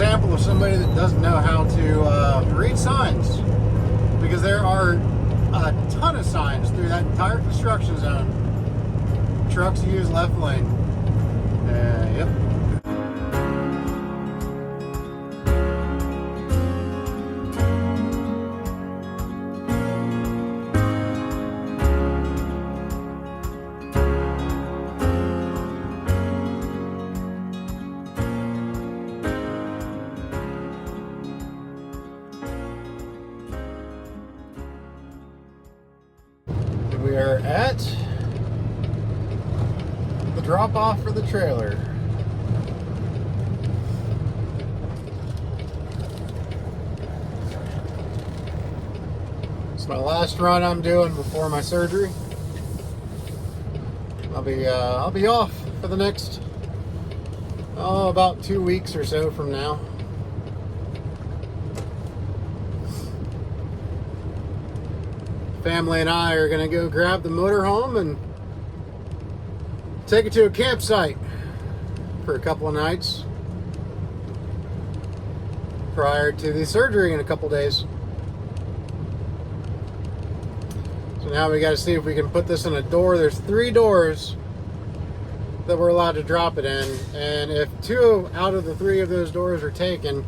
example of somebody that doesn't know how to read signs, because there are a ton of signs through that entire construction zone. Trucks use left lane. Yep. We are at the drop off for the trailer. It's my last run I'm doing before my surgery. I'll be off for the next about 2 weeks or so from now. Family and I are going to go grab the motorhome and take it to a campsite for a couple of nights prior to the surgery in a couple days. So now we got to see if we can put this in a door. There's 3 doors that we're allowed to drop it in, and if 2 out of the 3 of those doors are taken,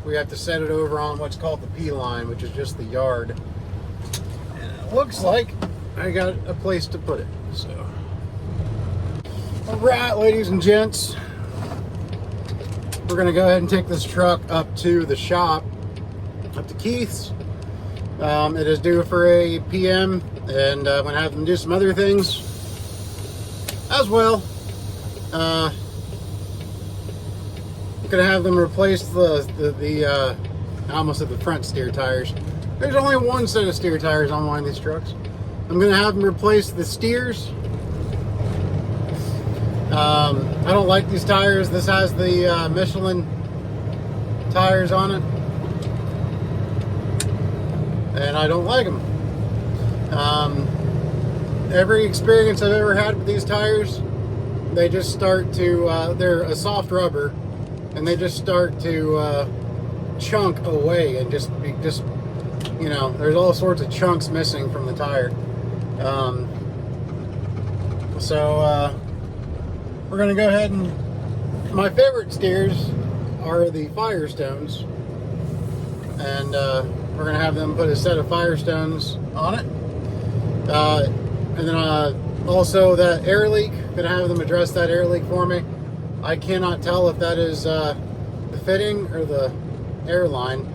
we have to set it over on what's called the P line, which is just the yard. Looks like I got a place to put it. So, all right, ladies and gents, we're gonna go ahead and take this truck up to the shop, up to Keith's. It is due for a PM, and I'm gonna have them do some other things as well. I'm gonna have them replace the I almost said the front steer tires. There's only one set of steer tires on one of these trucks. I'm going to have them replace the steers. I don't like these tires. This has the Michelin tires on it, and I don't like them. Every experience I've ever had with these tires, they just start to, they're a soft rubber, and they just start to chunk away and just you know, there's all sorts of chunks missing from the tire. So we're going to go ahead and... My favorite steers are the Firestones. And we're going to have them put a set of Firestones on it. And then also that air leak, going to have them address that air leak for me. I cannot tell if that is the fitting or the airline.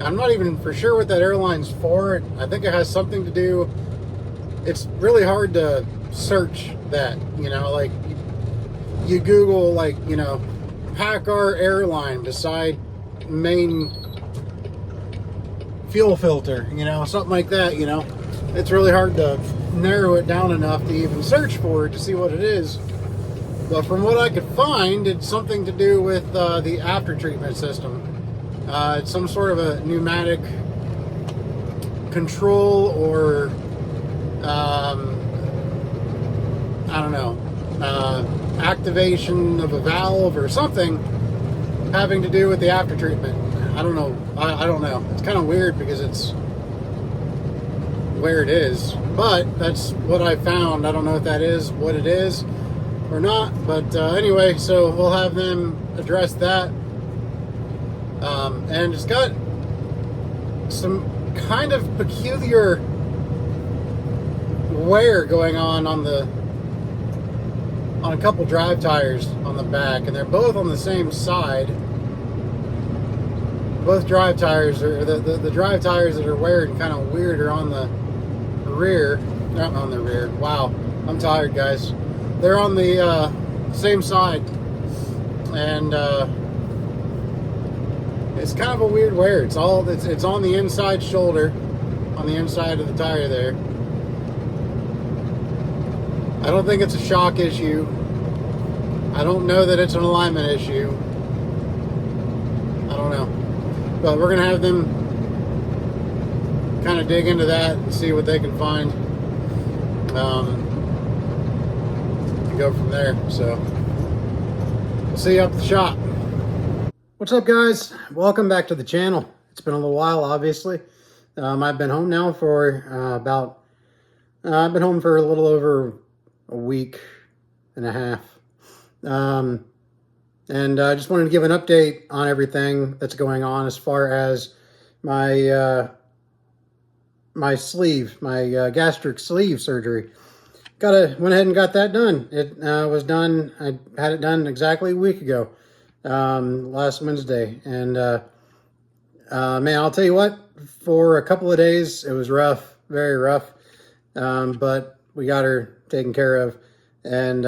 I'm not even for sure what that airline's for. I think it has something to do. It's really hard to search that, you know, like you Google, like, you know, PACCAR airline beside main fuel filter, you know, something like that, you know. It's really hard to narrow it down enough to even search for it to see what it is. But from what I could find, it's something to do with the after treatment system. It's some sort of a pneumatic control or, I don't know, activation of a valve or something having to do with the after treatment. I don't know. I don't know. It's kind of weird because it's where it is, but that's what I found. I don't know if that is what it is or not, but anyway, so we'll have them address that. And it's got some kind of peculiar wear going on a couple drive tires on the back, and they're both on the same side. Both drive tires are the drive tires that are wearing kind of weird are on the rear. Not on the rear. Wow, I'm tired, guys. They're on the same side, and it's kind of a weird wear. It's on the inside shoulder, on the inside of the tire there. I don't think it's a shock issue. I don't know that it's an alignment issue. I don't know. But we're going to have them kind of dig into that and see what they can find. And go from there. So, we'll see you up at the shop. What's up, guys? Welcome back to the channel. It's been a little while, obviously. I've been home now for I've been home for a little over a week and a half. And I just wanted to give an update on everything that's going on as far as my gastric sleeve surgery. Went ahead and got that done. It was done. I had it done exactly a week ago, last Wednesday. And man, I'll tell you what, for a couple of days, it was rough, very rough. But we got her taken care of. And,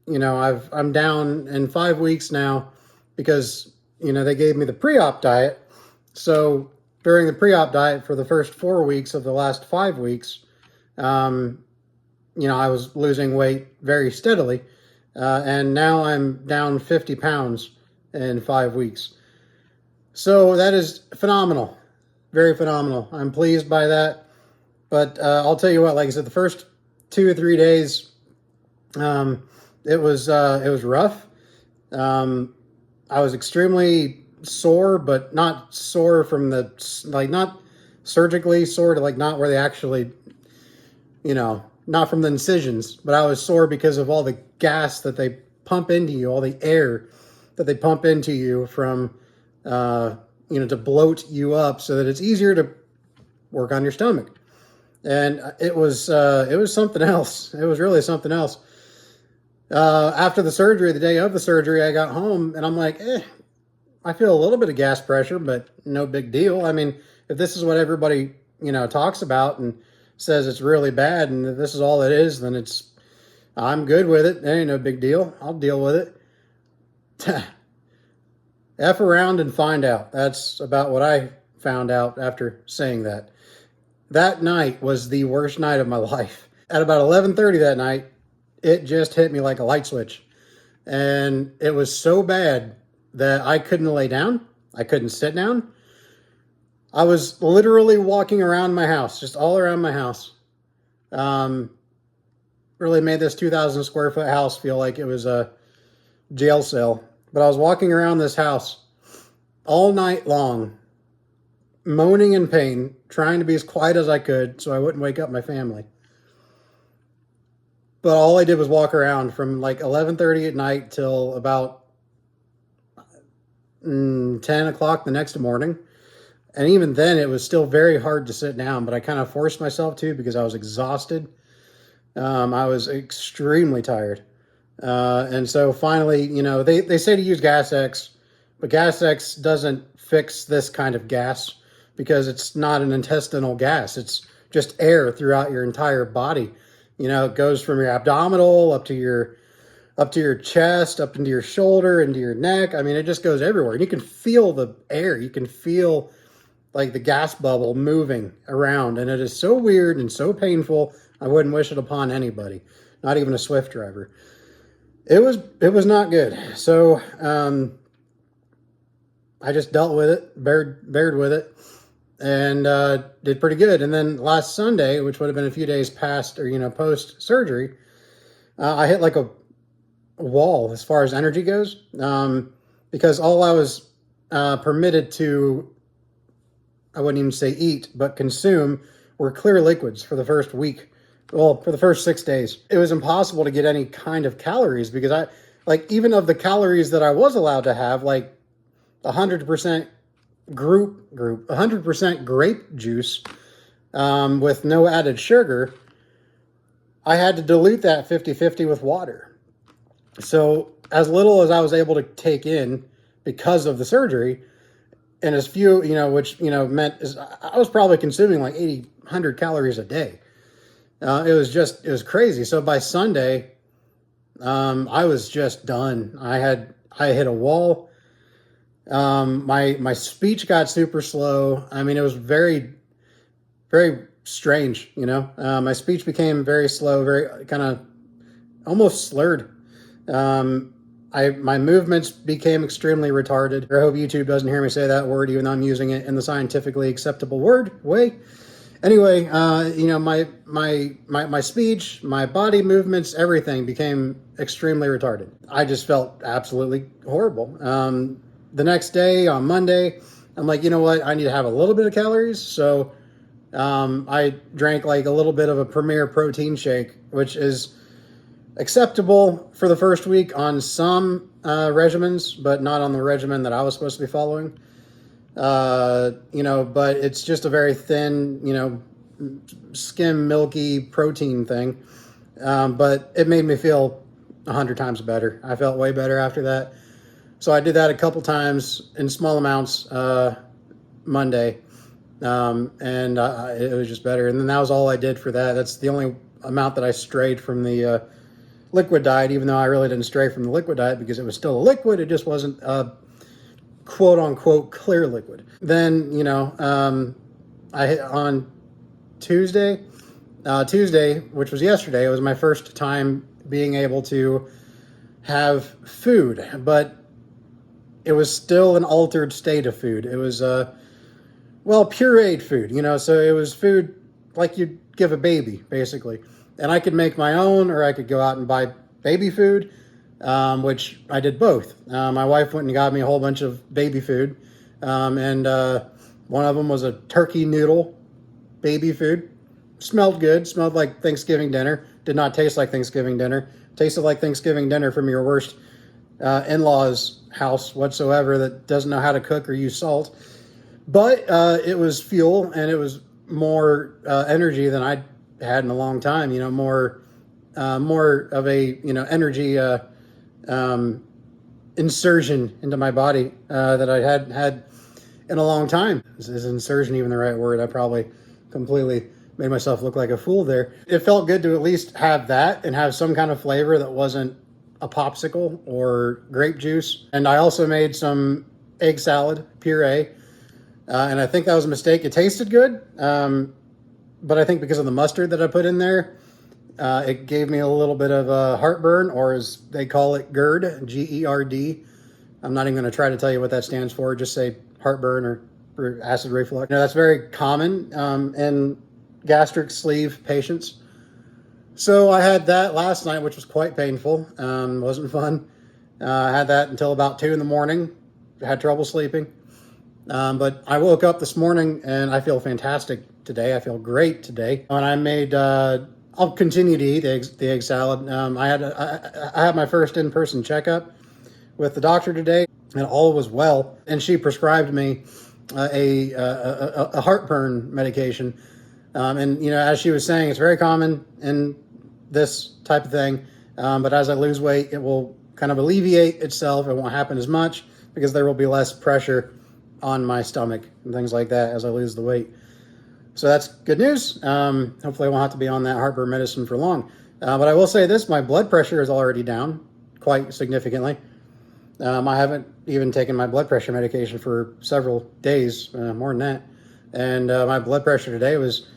you know, I'm down in 5 weeks now because, you know, they gave me the pre-op diet. So during the pre-op diet for the first 4 weeks of the last 5 weeks, you know, I was losing weight very steadily. And now I'm down 50 pounds in 5 weeks. So that is phenomenal. Very phenomenal. I'm pleased by that. But I'll tell you what, like I said, the first 2 or 3 days, it was rough. I was extremely sore, but not sore from the, like, not surgically sore to, like, not where they actually, you know, not from the incisions, but I was sore because of all the gas that they pump into you, all the air that they pump into you from, you know, to bloat you up so that it's easier to work on your stomach. And it was something else. It was really something else. After the surgery, the day of the surgery, I got home and I'm like, I feel a little bit of gas pressure, but no big deal. I mean, if this is what everybody, you know, talks about and says it's really bad and this is all it is, then I'm good with it. It ain't no big deal. I'll deal with it. F around and find out. That's about what I found out after saying that. That night was the worst night of my life. At about 11:30 that night, it just hit me like a light switch. And it was so bad that I couldn't lay down. I couldn't sit down. I was literally walking around my house, just all around my house. Really made this 2,000 square foot house feel like it was a jail cell. But I was walking around this house all night long, moaning in pain, trying to be as quiet as I could so I wouldn't wake up my family. But all I did was walk around from like 11:30 at night till about 10 o'clock the next morning. And even then, it was still very hard to sit down, but I kind of forced myself to because I was exhausted. I was extremely tired. And so finally, you know, they say to use Gas X, but Gas X doesn't fix this kind of gas because it's not an intestinal gas. It's just air throughout your entire body. You know, it goes from your abdominal up to your chest, up into your shoulder, into your neck. I mean, it just goes everywhere. And you can feel the air. You can feel like the gas bubble moving around. And it is so weird and so painful. I wouldn't wish it upon anybody, not even a Swift driver. It was not good. So I just dealt with it, bared with it, and did pretty good. And then last Sunday, which would have been a few days past or, you know, post surgery, I hit like a wall as far as energy goes, because all I was permitted to, I wouldn't even say eat, but consume, were clear liquids for the first week. Well, for the first 6 days. It was impossible to get any kind of calories because even of the calories that I was allowed to have, like 100% 100% grape juice with no added sugar, I had to dilute that 50-50 with water. So as little as I was able to take in because of the surgery, and as few, you know, which, you know, meant I was probably consuming like 100 calories a day. It was crazy. So by Sunday, I was just done. I hit a wall. My speech got super slow. I mean, it was very, very strange, you know. My speech became very slow, very kind of almost slurred. My movements became extremely retarded. I hope YouTube doesn't hear me say that word, even though I'm using it in the scientifically acceptable way. Anyway, you know, my speech, my body movements, everything became extremely retarded. I just felt absolutely horrible. the next day on Monday, I'm like, you know what? I need to have a little bit of calories. So I drank like a little bit of a Premier protein shake, which is acceptable for the first week on some regimens, but not on the regimen that I was supposed to be following. But it's just a very thin, skim, milky protein thing. But it made me feel 100 times better. I felt way better after that. So I did that a couple times in small amounts Monday. And it was just better. And then that was all I did for that. That's the only amount that I strayed from the liquid diet, even though I really didn't stray from the liquid diet because it was still a liquid. It just wasn't a quote unquote clear liquid. Then, on Tuesday, which was yesterday, it was my first time being able to have food, but it was still an altered state of food. It was, pureed food, so it was food like you'd give a baby, basically. And I could make my own, or I could go out and buy baby food, which I did both. My wife went and got me a whole bunch of baby food, and one of them was a turkey noodle baby food. Smelled good, smelled like Thanksgiving dinner. Did not taste like Thanksgiving dinner. Tasted like Thanksgiving dinner from your worst in-law's house whatsoever that doesn't know how to cook or use salt. But it was fuel, and it was more energy than I'd had in a long time. More of a energy insertion into my body that I had in a long time. Is insertion even the right word? I probably completely made myself look like a fool there. It felt good to at least have that and have some kind of flavor that wasn't a popsicle or grape juice. And I also made some egg salad puree. And I think that was a mistake. It tasted good. But I think because of the mustard that I put in there, it gave me a little bit of a heartburn, or as they call it, GERD, G-E-R-D. I'm not even going to try to tell you what that stands for. Just say heartburn or acid reflux. That's very common in gastric sleeve patients. So I had that last night, which was quite painful. Wasn't fun. I had that until about 2 a.m. Had trouble sleeping. But I woke up this morning and I feel fantastic today. I feel great today. And I made, I'll continue to eat the egg salad. I had my first in-person checkup with the doctor today, and all was well. And she prescribed me a heartburn medication. And as she was saying, it's very common in this type of thing. But as I lose weight, it will kind of alleviate itself. It won't happen as much because there will be less pressure on my stomach and things like that as I lose the weight. So that's good news. Hopefully I won't have to be on that heartburn medicine for long. But I will say this, my blood pressure is already down quite significantly. I haven't even taken my blood pressure medication for several days, more than that. And my blood pressure today was,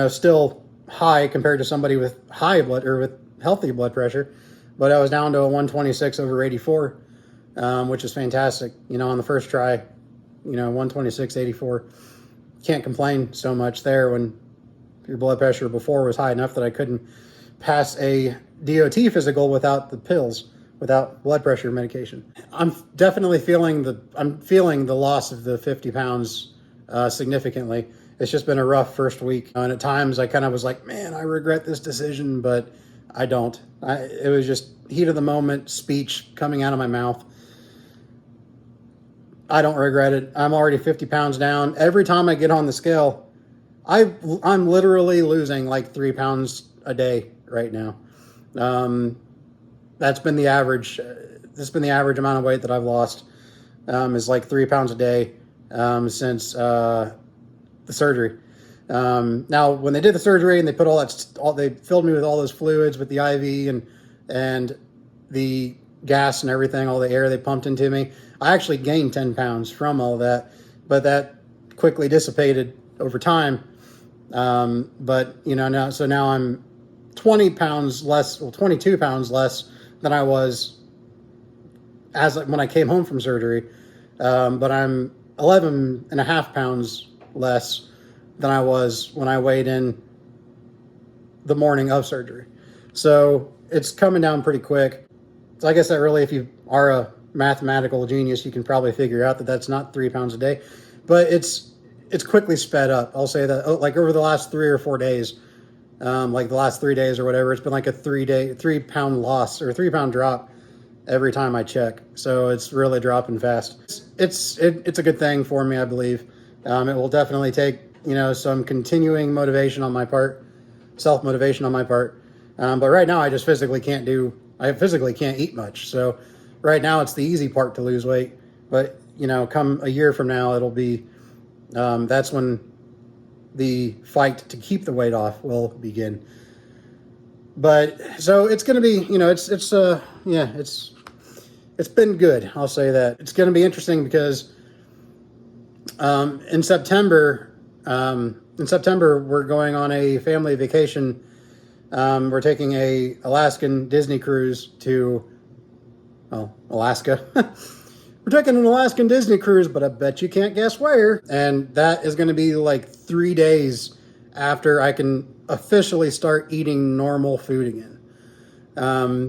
still high compared to somebody with high blood or with healthy blood pressure. But I was down to a 126/84, which is fantastic. On the first try, 126/84. Can't complain so much there when your blood pressure before was high enough that I couldn't pass a DOT physical without the pills, without blood pressure medication. I'm definitely feeling the loss of the 50 pounds significantly. It's just been a rough first week. And at times I kind of was like, man, I regret this decision, but I don't. It was just heat of the moment speech coming out of my mouth. I don't regret it. I'm already 50 pounds down. Every time I get on the scale, I'm literally losing like 3 pounds a day right now. That's been the average. That's been the average amount of weight that I've lost, is like 3 pounds a day since the surgery. Now, when they did the surgery and they put they filled me with all those fluids with the IV and the gas and everything, all the air they pumped into me, I actually gained 10 pounds from all that, but that quickly dissipated over time. But now I'm 20 pounds less, 22 pounds less than I was when I came home from surgery. But I'm 11 and a half pounds less than I was when I weighed in the morning of surgery. So it's coming down pretty quick. So I guess that really, if you are a mathematical genius, you can probably figure out that that's not 3 pounds a day, but it's quickly sped up. I'll say that, like over the last 3 or 4 days, like the last 3 days or whatever, it's been like a 3 pound loss or 3 pound drop every time I check. So it's really dropping fast. It's a good thing for me, I believe. It will definitely take, some continuing motivation on my part, self-motivation on my part. But right now I just physically can't eat much. So right now it's the easy part to lose weight. But, come a year from now, it'll be, that's when the fight to keep the weight off will begin. But so it's going to be, it's been good. I'll say that. It's going to be interesting because in September we're going on a family vacation. We're taking a Alaskan Disney cruise to, Alaska. We're taking an Alaskan Disney cruise, but I bet you can't guess where. And that is going to be like 3 days after I can officially start eating normal food again.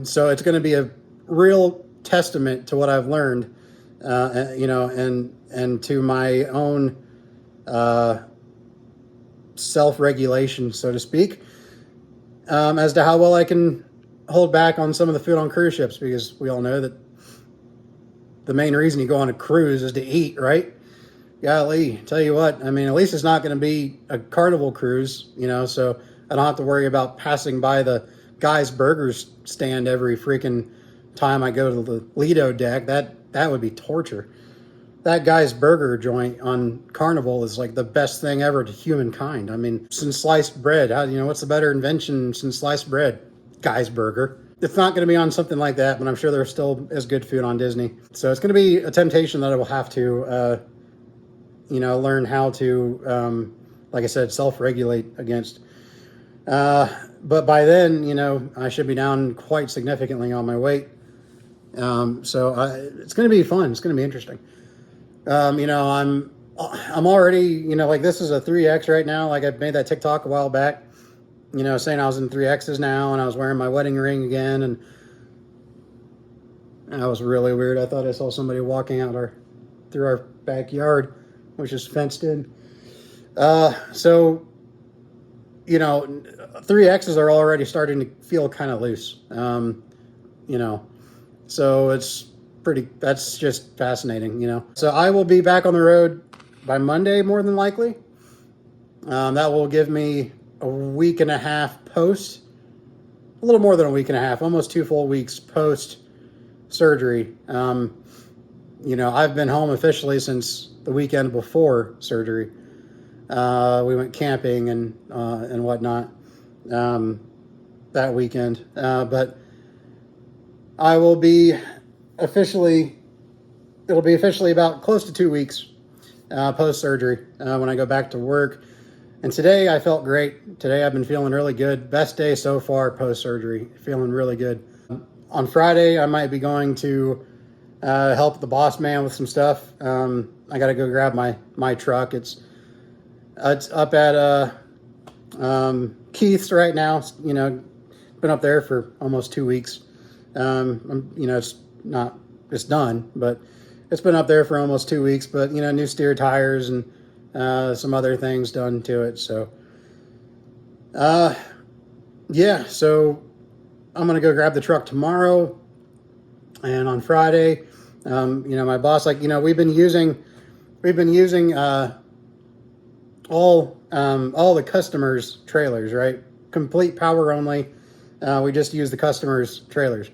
So it's going to be a real testament to what I've learned, and to my own self-regulation, so to speak, as to how well I can hold back on some of the food on cruise ships, because we all know that the main reason you go on a cruise is to eat, right? Golly, tell you what, I mean, at least it's not going to be a Carnival cruise, so I don't have to worry about passing by the Guy's Burgers stand every freaking time I go to the Lido deck. That would be torture. That Guy's Burger joint on Carnival is like the best thing ever to humankind. I mean, since sliced bread, what's the better invention since sliced bread? Guy's Burger. It's not going to be on something like that, but I'm sure there's still as good food on Disney. So it's going to be a temptation that I will have to, learn how to, like I said, self-regulate against. But by then, I should be down quite significantly on my weight. So it's going to be fun. It's going to be interesting. I'm already, like this is a 3X right now. Like I made that TikTok a while back, saying I was in 3Xs now and I was wearing my wedding ring again. And that was really weird. I thought I saw somebody walking out through our backyard, which is fenced in. So, 3Xs are already starting to feel kind of loose. So that's just fascinating, So I will be back on the road by Monday, more than likely. That will give me a week and a half post, a little more than a week and a half, almost 2 full weeks post surgery. I've been home officially since the weekend before surgery. We went camping and whatnot, that weekend. But I will be it'll be officially about close to 2 weeks post-surgery when I go back to work. And today I felt great. Today I've been feeling really good. Best day so far post-surgery. Feeling really good. On Friday I might be going to help the boss man with some stuff. I got to go grab my truck. It's up at Keith's right now. Been up there for almost 2 weeks. It's done, but it's been up there for almost 2 weeks, but new steer tires and some other things done to it. So so I'm going to go grab the truck tomorrow. And on Friday, my boss, we've been using all the customers' trailers, right? Complete power only. We just use the customers' trailers.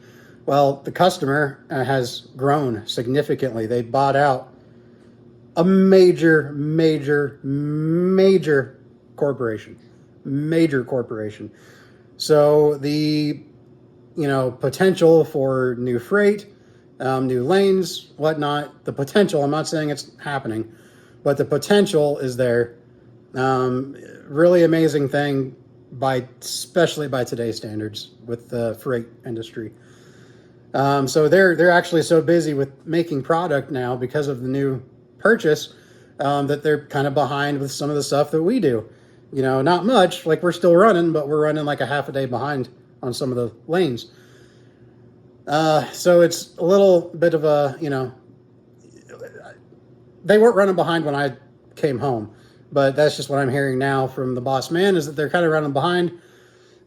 Well, the customer has grown significantly. They bought out a major corporation. So the, potential for new freight, new lanes, whatnot, the potential, I'm not saying it's happening, but the potential is there. Really amazing thing, especially by today's standards with the freight industry. So they're actually so busy with making product now because of the new purchase, that they're kind of behind with some of the stuff that we do. Not much, like we're still running, but we're running like a half a day behind on some of the lanes. So it's a little bit of a, they weren't running behind when I came home, but that's just what I'm hearing now from the boss man, is that they're kind of running behind.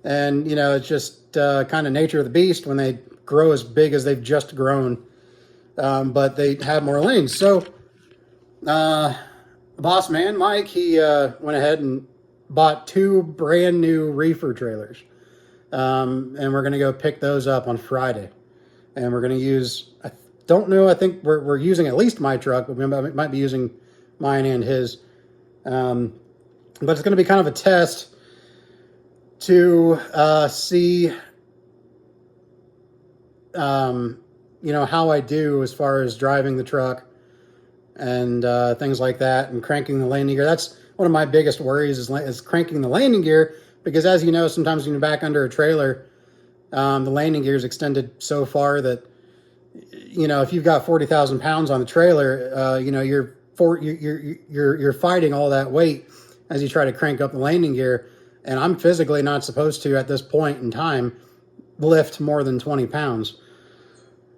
And, it's just kind of nature of the beast when they grow as big as they've just grown. But they have more lanes. So the boss man, Mike, he went ahead and bought 2 brand new reefer trailers. And we're going to go pick those up on Friday. And we're going to use, I don't know, I think we're using at least my truck, but we might be using mine and his. But it's going to be kind of a test to see, how I do as far as driving the truck and things like that, and cranking the landing gear. That's one of my biggest worries is cranking the landing gear, because as you know, sometimes when you're back under a trailer, the landing gear is extended so far that, if you've got 40,000 pounds on the trailer, you're fighting all that weight as you try to crank up the landing gear. And I'm physically not supposed to, at this point in time, lift more than 20 pounds.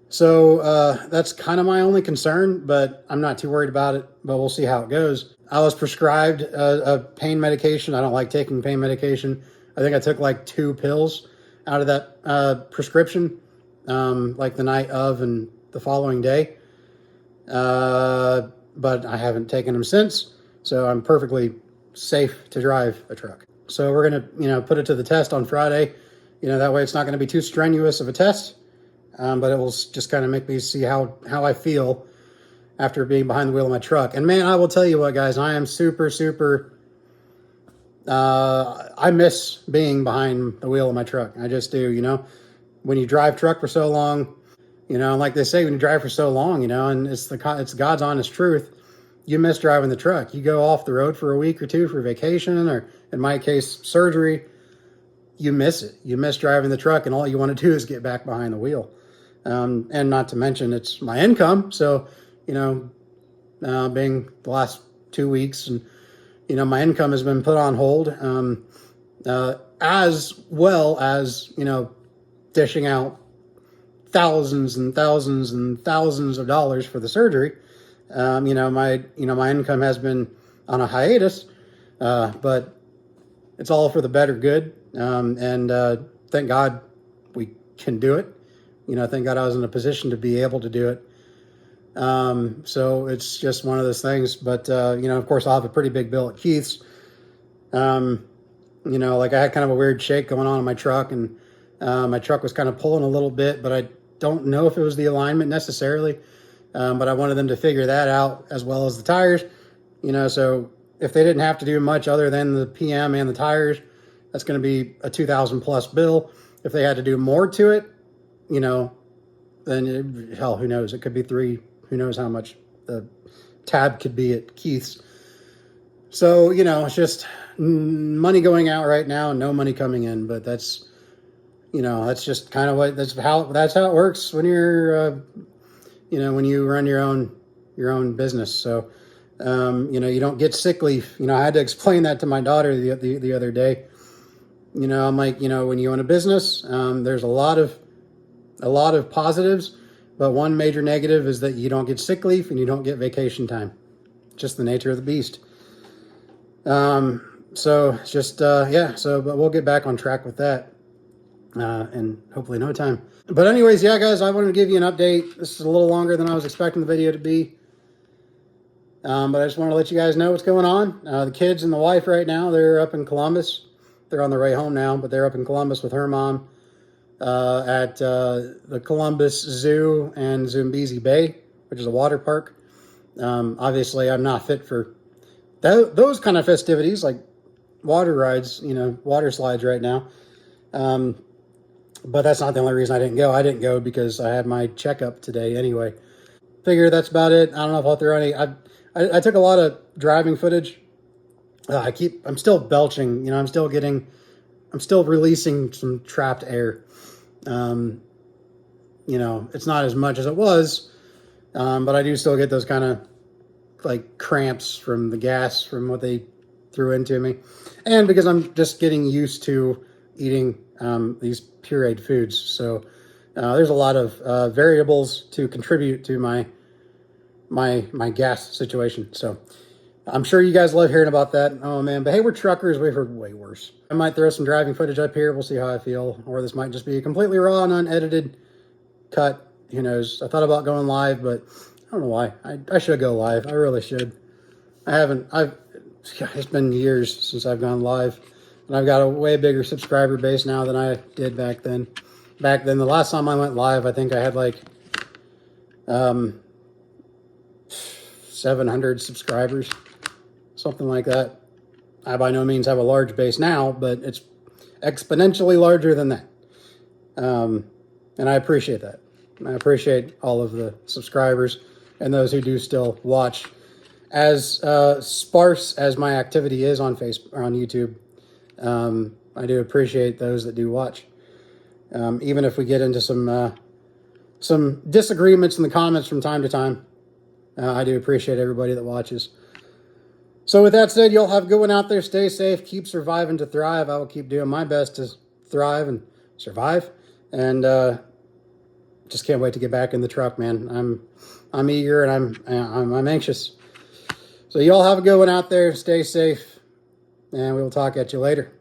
So that's kind of my only concern, but I'm not too worried about it, but we'll see how it goes. I was prescribed a pain medication. I don't like taking pain medication. I think I took like 2 pills out of that prescription, like the night of and the following day. But I haven't taken them since, so I'm perfectly safe to drive a truck. So we're going to, put it to the test on Friday. That way it's not going to be too strenuous of a test. But it will just kind of make me see how I feel after being behind the wheel of my truck. And man, I will tell you what, guys, I am super, super, I miss being behind the wheel of my truck. I just do, when you drive truck for so long, like they say, when you drive for so long, and it's God's honest truth, you miss driving the truck. You go off the road for a week or 2 for vacation, or in my case, surgery, you miss it. You miss driving the truck, and all you want to do is get back behind the wheel. And not to mention it's my income. So, being the last 2 weeks, and, my income has been put on hold, as well as, dishing out thousands and thousands and thousands of dollars for the surgery. My income has been on a hiatus, but it's all for the better good. And thank God we can do it. Thank God I was in a position to be able to do it. So it's just one of those things. But, of course, I'll have a pretty big bill at Keith's. Like I had kind of a weird shake going on in my truck, and my truck was kind of pulling a little bit, but I don't know if it was the alignment necessarily. But I wanted them to figure that out, as well as the tires. So if they didn't have to do much other than the PM and the tires, that's going to be a $2,000 plus bill. If they had to do more to it, then hell, who knows? It could be 3. Who knows how much the tab could be at Keith's. So, it's just money going out right now, no money coming in. But that's, that's just kind of that's how it works when you're, when you run your own business. So, you don't get sick leave. I had to explain that to my daughter the other day. I'm like, when you own a business, there's a lot of positives, but one major negative is that you don't get sick leave and you don't get vacation time. Just the nature of the beast. So it's just, but we'll get back on track with that, and hopefully no time. But anyways, yeah, guys, I wanted to give you an update. This is a little longer than I was expecting the video to be. But I just want to let you guys know what's going on. The kids and the wife right now, they're up in Columbus. They're on their way home now, but they're up in Columbus with her mom at the Columbus Zoo and Zambezi Bay, which is a water park. Obviously, I'm not fit for those kind of festivities, like water rides, water slides right now. But that's not the only reason I didn't go. I didn't go because I had my checkup today anyway. Figure that's about it. I don't know if I'll throw any. I took a lot of driving footage. I'm still belching. I'm still releasing some trapped air. It's not as much as it was, but I do still get those kind of like cramps from the gas from what they threw into me, and because I'm just getting used to eating these pureed foods. So There's a lot of variables to contribute to my gas situation. So I'm sure you guys love hearing about that. Oh man, but hey, we're truckers. We've heard way worse. I might throw some driving footage up here. We'll see how I feel. Or this might just be a completely raw and unedited cut. Who knows? I thought about going live, but I don't know why. I should go live. I really should. I haven't. It's been years since I've gone live. And I've got a way bigger subscriber base now than I did back then. Back then, the last time I went live, I think I had like 700 subscribers. Something like that. I by no means have a large base now, but it's exponentially larger than that. And I appreciate that. I appreciate all of the subscribers and those who do still watch. As sparse as my activity is on Facebook or on YouTube, I do appreciate those that do watch. Even if we get into some disagreements in the comments from time to time, I do appreciate everybody that watches. So with that said, y'all have a good one out there. Stay safe. Keep surviving to thrive. I will keep doing my best to thrive and survive. And just can't wait to get back in the truck, man. I'm eager and I'm anxious. So y'all have a good one out there. Stay safe. And we will talk at you later.